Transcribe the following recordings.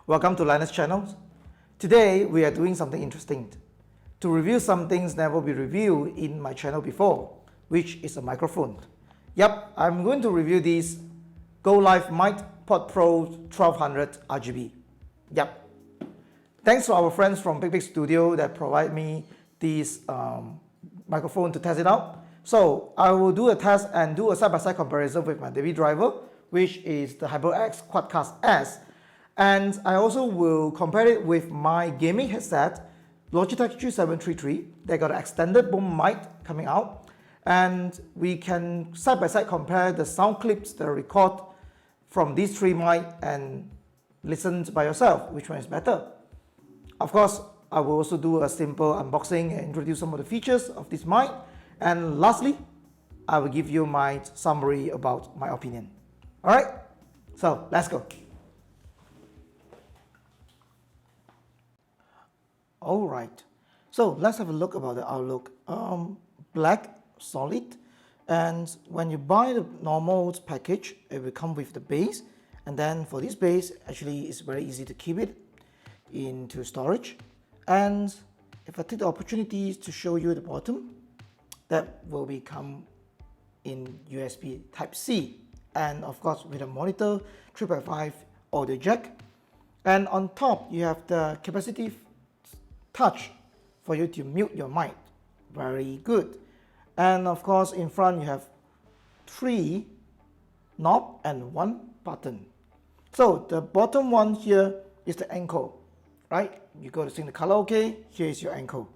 Welcome to Linus channel. Today we are doing something interesting. To review some things never be reviewed in my channel before, which is a microphone. Yep, I'm going to review this GoliveMic PodPro 1200RGB. Yep. Thanks to our friends from Fixit Studio that provide me this microphone to test it out. So I will do a test and do a side-by-side comparison with my daily driver, which is the HyperX Quadcast S. And I also will compare it with my gaming headset, Logitech G733. They got an extended boom mic coming out. And we can side-by-side compare the sound clips that I record from these three mics and listen by yourself, which one is better. Of course, I will also do a simple unboxing and introduce some of the features of this mic. And lastly, I will give you my summary about my opinion. All right, so let's go. All right, so let's have a look about the outlook. Black, solid, and when you buy the normal package, it will come with the base. And then for this base, actually it's very easy to keep it into storage. And if I take the opportunity to show you the bottom, that will become in USB Type-C, and of course with a monitor, 3.5 audio jack. And on top you have the capacitive touch for you to mute your mic. Very good. And of course in front you have 3 knobs and 1 button. So the bottom one here is the ankle, right? You go to sing the karaoke, here is your ankle.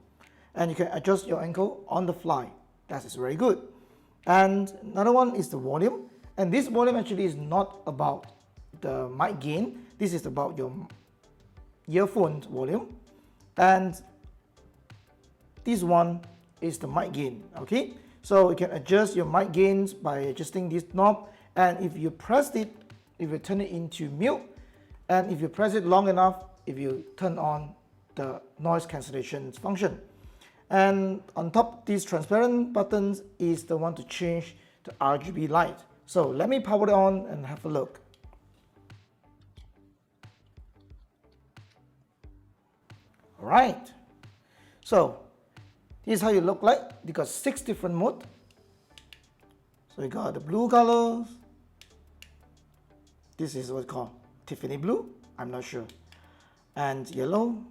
And you can adjust your ankle on the fly. That is very good. And another one is the volume. And this volume actually is not about the mic gain. This is about your earphone volume. And this one is the mic gain, okay? So you can adjust your mic gains by adjusting this knob. And if you press it, if you turn it into mute, and if you press it long enough, if you turn on the noise cancellation function. And on top, these transparent buttons is the one to change the RGB light. So let me power it on and have a look. All right, so this is how you look like. You got 6 different modes. So you got the blue colors. This is what's called Tiffany blue, I'm not sure. And yellow,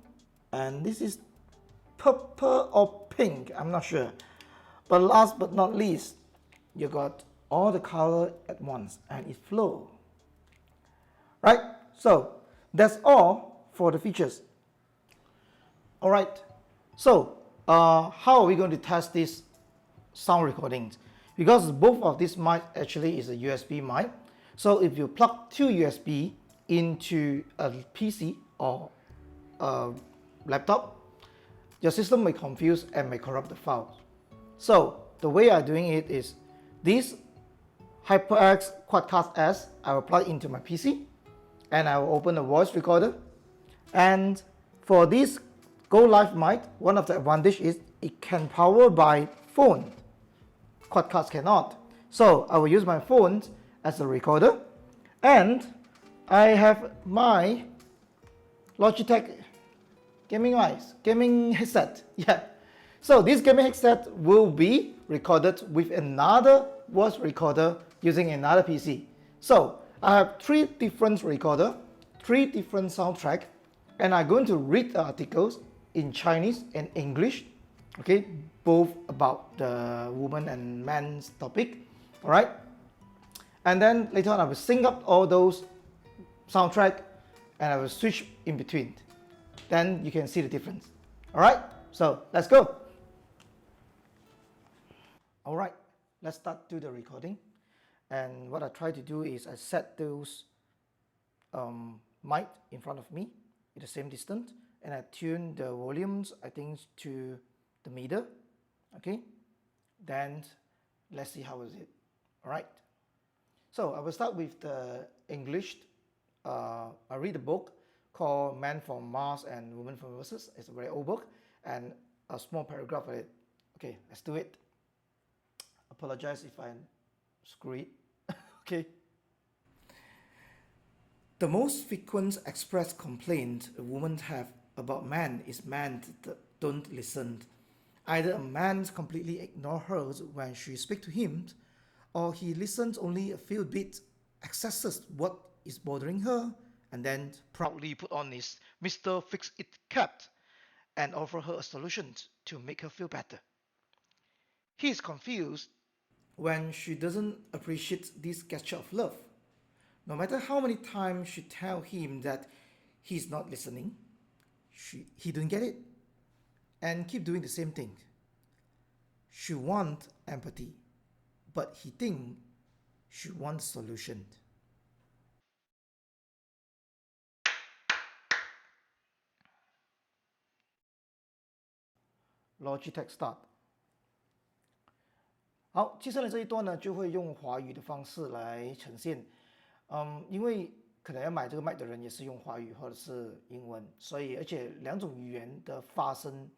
and this is purple or pink, I'm not sure. But last but not least, you got all the color at once and it flows. Right, so that's all for the features. All right, so how are we going to test this sound recordings? Because both of these mic actually is a USB mic. So if you plug 2 USB into a PC or a laptop, your system may confuse and may corrupt the files. So the way I'm doing it is this HyperX Quadcast S, I will plug into my PC and I will open the voice recorder. And for this GoliveMic, one of the advantages is it can power by phone. Quadcast cannot. So I will use my phone as a recorder, and I have my Logitech gaming headset. Yeah. So this gaming headset will be recorded with another voice recorder using another PC. So I have 3 different recorders, 3 different soundtracks, and I'm going to read the articles in Chinese and English, okay, both about the woman and man's topic, all right? And then later on I will sync up all those soundtrack and I will switch in between. Then you can see the difference. All right, so let's go. All right, let's start do the recording. And what I try to do is I set those mic in front of me at the same distance, and I tune the volumes, I think, to the middle. Okay, then let's see how is it. All right, so I will start with the English. I read a book called Man from Mars and Woman from Venus. It's a very old book and a small paragraph of it. Okay, let's do it. Apologize if I screw it. Okay. The most frequent expressed complaint women have about men is men that don't listen. Either a man completely ignores her when she speaks to him, or he listens only a few bits, accesses what is bothering her, and then proudly put on his Mr. Fixit cap and offer her a solution to make her feel better. He is confused when she doesn't appreciate this gesture of love. No matter how many times she tells him that he's not listening, he don't get it and keep doing the same thing. She wants empathy, but he thinks she wants solution. Logitech Start。好，接下来这一段呢，就会用华语的方式来呈现。因为可能要买这个麦的人也是用华语或者是英文，所以而且两种语言的发声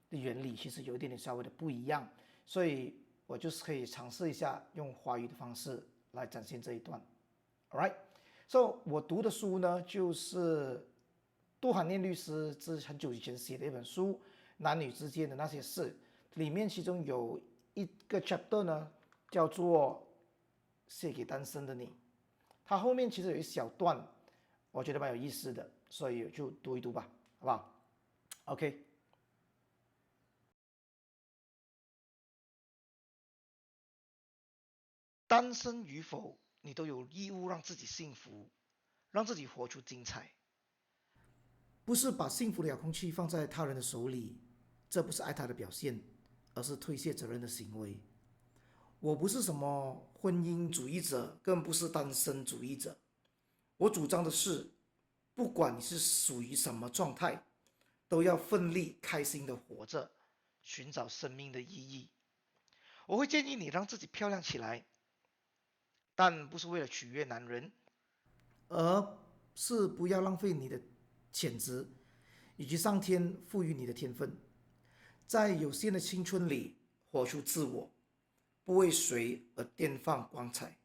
的原理其实有一点点稍微的不一样，所以我就是可以尝试一下用华语的方式来展现这一段。Alright， so 我读的书呢就是杜涵念律师很久以前写的一本书《男女之间的那些事》，里面其中有一个 chapter 呢叫做写给单身的你，它后面其实有一小段我觉得蛮有意思的，所以就读一读吧，好不好 ？OK。单身与否，你都有义务让自己幸福，让自己活出精彩。不是把幸福的遥控器放在他人的手里，这不是爱他的表现，而是推卸责任的行为。我不是什么婚姻主义者，更不是单身主义者。我主张的是，不管你是属于什么状态，都要奋力开心的活着，寻找生命的意义。我会建议你让自己漂亮起来，但不是为了取悦男人，而是不要浪费你的潜质以及上天赋予你的天分，在有限的青春里活出自我，不为谁而绽放光彩。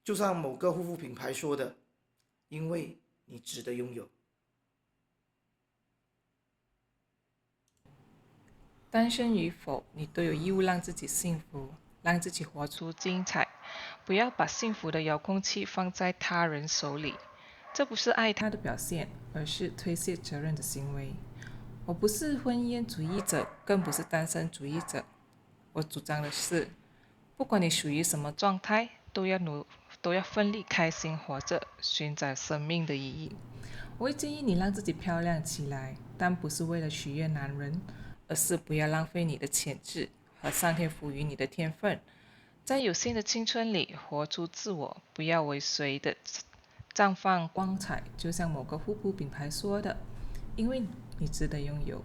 就像某个护肤品牌说的，因为你值得拥有。单身与否，你都有义务让自己幸福，让自己活出精彩。不要把幸福的遥控器放在他人手里，这不是爱他的表现，而是推卸责任的行为。我不是婚姻主义者，更不是单身主义者。我主张的是，不管你属于什么状态，都要奋力开心活着，寻找生命的意义。我会建议你让自己漂亮起来，但不是为了取悦男人，而是不要浪费你的潜质和上天赋予你的天分，在有限的青春里活出自我，不要为谁的绽放光彩。就像某个护肤品牌说的，因为你值得拥有。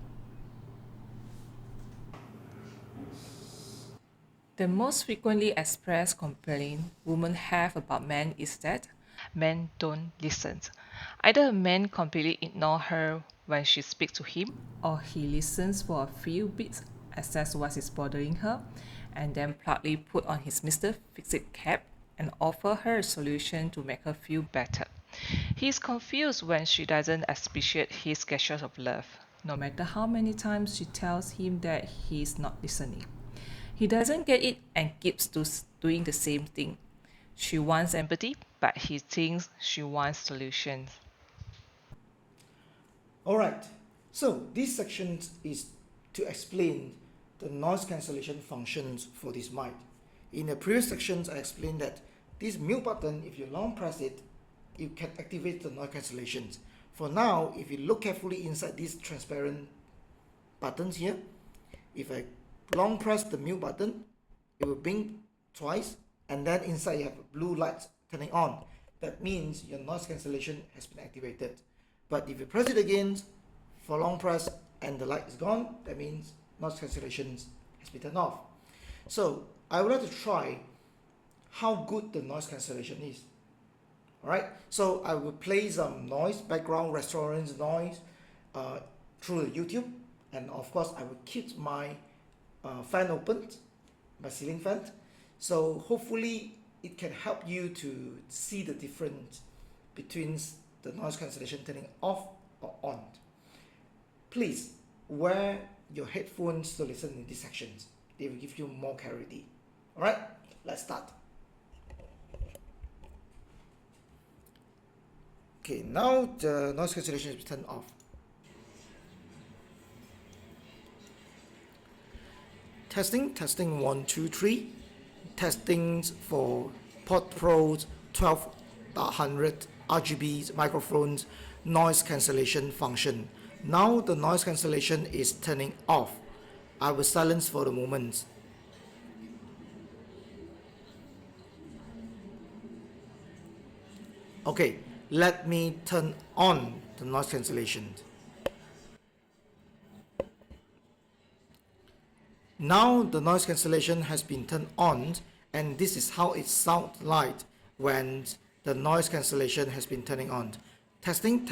The most frequently expressed complaint women have about men is that men don't listen. Either a man completely ignores her when she speaks to him, or he listens for a few bits, assess what is bothering her, and then proudly put on his Mr. Fixit cap and offer her a solution to make her feel better. He is confused when she doesn't appreciate his gestures of love, no matter how many times she tells him that he is not listening. He doesn't get it and keeps doing the same thing. She wants empathy, but he thinks she wants solutions. Alright, so this section is to explain the noise cancellation functions for this mic. In the previous sections, I explained that this mute button, if you long press it, you can activate the noise cancellations. For now, if you look carefully inside these transparent buttons here, if I long press the mute button, it will blink twice, and then inside you have a blue light turning on. That means your noise cancellation has been activated. But if you press it again for long press and the light is gone, that means noise cancellation has been turned off. So I would like to try how good the noise cancellation is. Alright, so I will play some noise, background restaurant noise through the YouTube, and of course I will keep my fan open, my ceiling fan. So hopefully it can help you to see the difference between the noise cancellation turning off or on. Please wear your headphones to listen in these sections. They will give you more clarity. Alright, let's start. Okay, now the noise cancellation is turned off. Testing 1 2 3. Testing for PodPro 1200RGB microphones noise cancellation function. Now the noise cancellation is turning off. I will silence for the moment. Okay, let me turn on the noise cancellation. Now the noise cancellation has been turned on, and this is how it sounds like when the noise cancellation has been turning on. Testing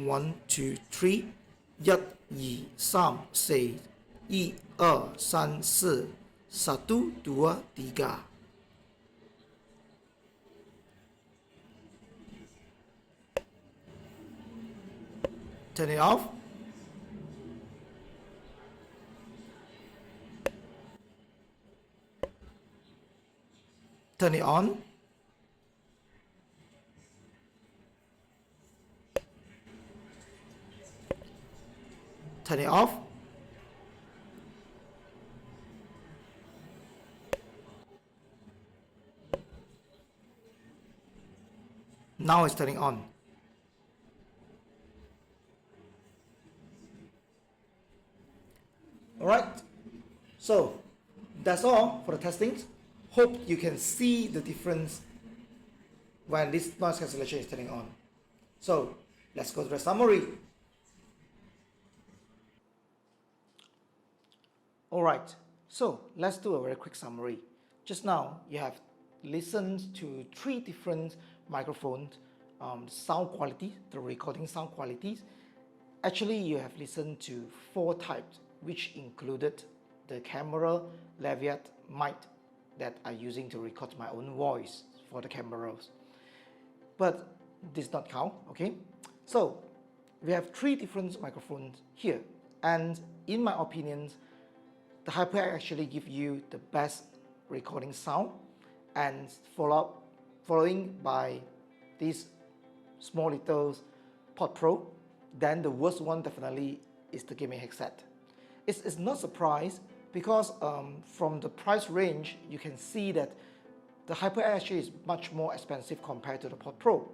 1 2 3. 1 2 3 4 1 2 3 4 1 2 3. Turn it off. Turn it on. Turn it off. Now it's turning on. Alright, so that's all for the testing. Hope you can see the difference when this noise cancellation is turning on. So let's go to the summary. Alright, so let's do a very quick summary. Just now you have listened to 3 different microphones, sound quality, the recording sound qualities. Actually, you have listened to 4 types, which included the camera, lavalier mic that I'm using to record my own voice for the cameras. But this does not count, okay? So we have 3 different microphones here, and in my opinion, the HyperX actually gives you the best recording sound, and following by this small little PodPro. Then the worst one definitely is the gaming headset. It's not a surprise because from the price range you can see that the HyperX actually is much more expensive compared to the PodPro.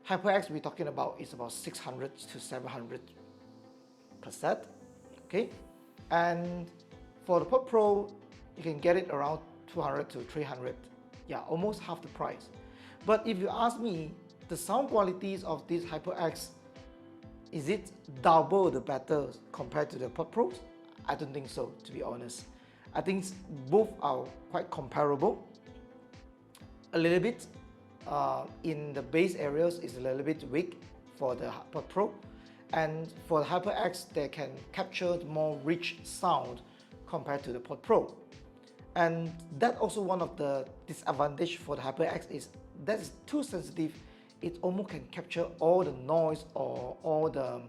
HyperX we're talking about is about 600 to 700 per set, okay? And for the PodPro you can get it around 200 to 300, yeah, almost half the price. But if you ask me, the sound qualities of this HyperX, is it double the better compared to the PodPros? I don't think so, to be honest. I think both are quite comparable. A little bit in the bass areas is a little bit weak for the PodPro, and for the HyperX they can capture more rich sound compared to the PodPro. And that also one of the disadvantage for the HyperX is that it's too sensitive. It almost can capture all the noise or all the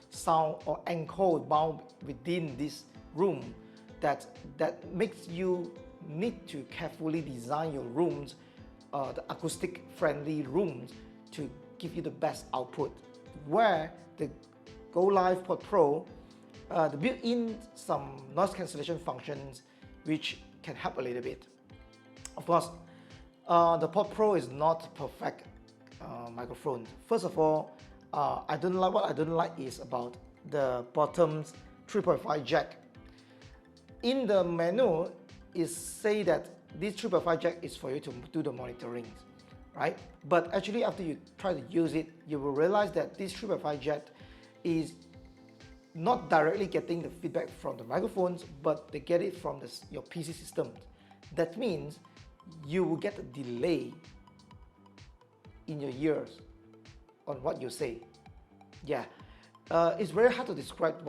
sound or encode bound within this room that makes you need to carefully design your rooms, the acoustic friendly rooms, to give you the best output. Where the GoliveMic PodPro, the built-in some noise cancellation functions which can help a little bit. Of course, the PodPro is not perfect microphone. First of all, what I don't like is about the bottom's 3.5 jack. In the menu, it say that this 3.5 jack is for you to do the monitoring, right? But actually, after you try to use it, you will realize that this 3.5 jack is not directly getting the feedback from the microphones, but they get it from your PC system. That means you will get a delay in your ears on what you say. Yeah, it's very hard to describe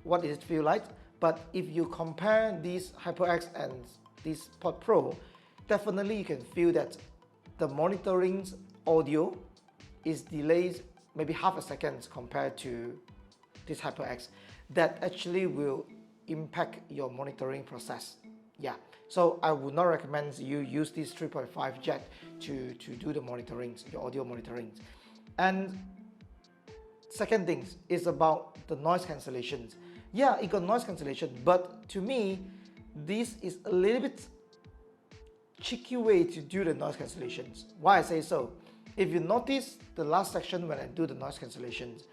what it feels like, but if you compare this HyperX and this PodPro, definitely you can feel that the monitorings audio is delayed maybe half a second compared to this HyperX, that actually will impact your monitoring process. Yeah, so I would not recommend you use this 3.5 jack to do the monitoring, your audio monitoring. And second thing is about the noise cancellations. Yeah, it got noise cancellation, but to me, this is a little bit cheeky way to do the noise cancellations. Why I say so? If you notice the last section when I do the noise cancellations,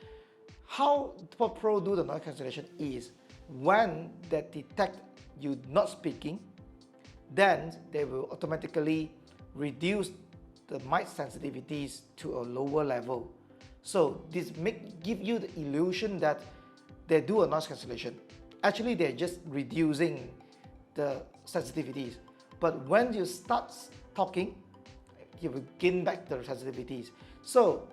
how PodPro do the noise cancellation is when they detect you not speaking, then they will automatically reduce the mic sensitivities to a lower level. So this give you the illusion that they do a noise cancellation. Actually, they're just reducing the sensitivities. But when you start talking, you will gain back the sensitivities. So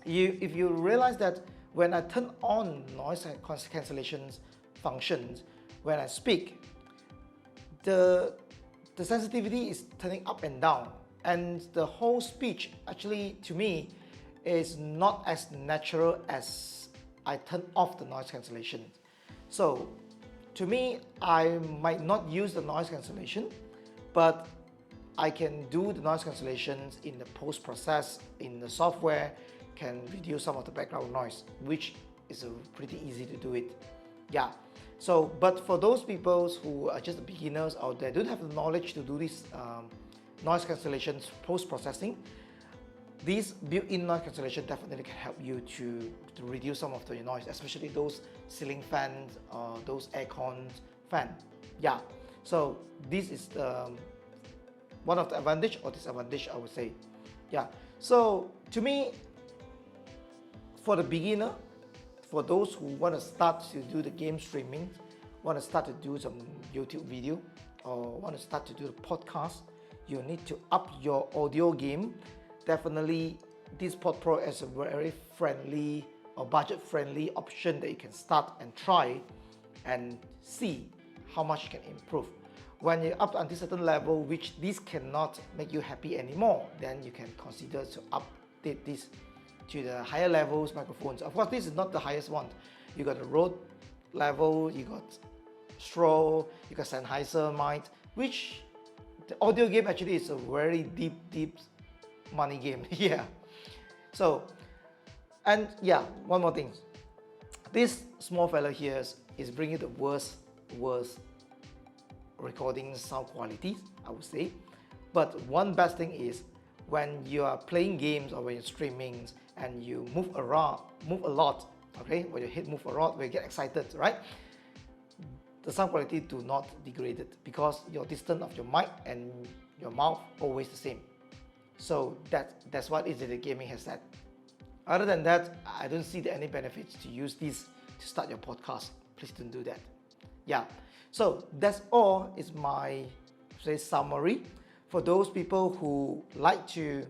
if you realize that when I turn on noise cancellations functions, when I speak, the sensitivity is turning up and down, and the whole speech actually to me is not as natural as I turn off the noise cancellation. So to me, I might not use the noise cancellation, but I can do the noise cancellations in the post-process, in the software, can reduce some of the background noise, which is pretty easy to do it. Yeah. So, but for those people who are just beginners or they don't have the knowledge to do this noise cancellations post-processing, this built-in noise cancellation definitely can help you to reduce some of the noise, especially those ceiling fans or those aircon fan. Yeah. So this is one of the advantage or disadvantage, I would say. Yeah. So to me, for the beginner, for those who want to start to do the game streaming, want to start to do some YouTube video, or want to start to do the podcast, you need to up your audio game. Definitely, this PodPro is a very friendly or budget-friendly option that you can start and try and see how much you can improve. When you're up to a certain level, which this cannot make you happy anymore, then you can consider to update this to the higher levels microphones. Of course, this is not the highest one. You got the Rode level, you got Stroh, you got Sennheiser mic, which the audio game actually is a very deep money game. Yeah. So, and yeah, one more thing. This small fella here is bringing the worst recording sound quality, I would say. But one best thing is when you are playing games or when you're streaming and you move a lot, okay? When your head move a lot, when you get excited, right? The sound quality do not degrade because your distance of your mic and your mouth always the same. So that's what Easy Gaming has said. Other than that, I don't see any benefits to use this to start your podcast. Please don't do that. Yeah. So that's all is my summary. For those people who like to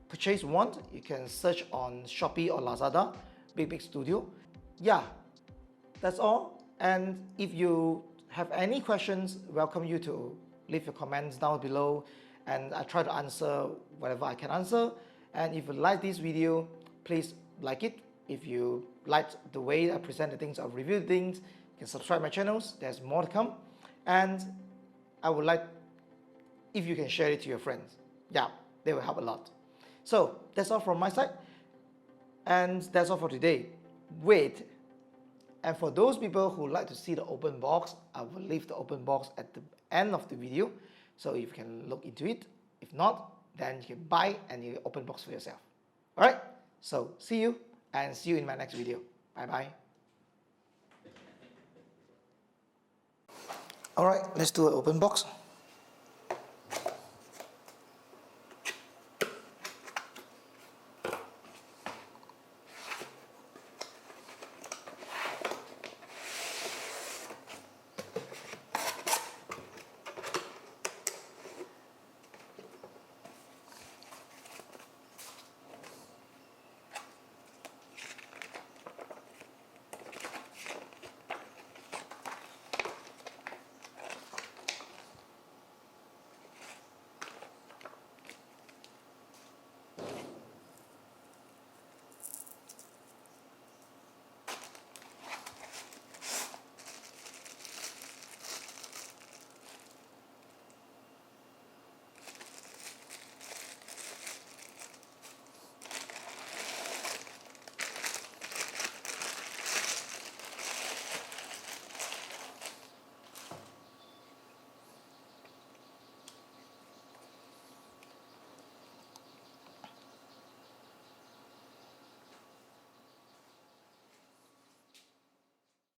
purchase one, you can search on Shopee or Lazada, Big Studio. Yeah, that's all. And if you have any questions, welcome you to leave your comments down below, and I try to answer whatever I can answer. And if you like this video, please like it. If you liked the way I present the things or review things, you can subscribe my channels. There's more to come. And I would like if you can share it to your friends. Yeah, they will help a lot. So that's all from my side. And that's all for today. Wait. And for those people who like to see the open box, I will leave the open box at the end of the video. So you can look into it. If not, then you can buy and you open box for yourself. Alright, so see you and see you in my next video. Bye bye. Alright, let's do an open box.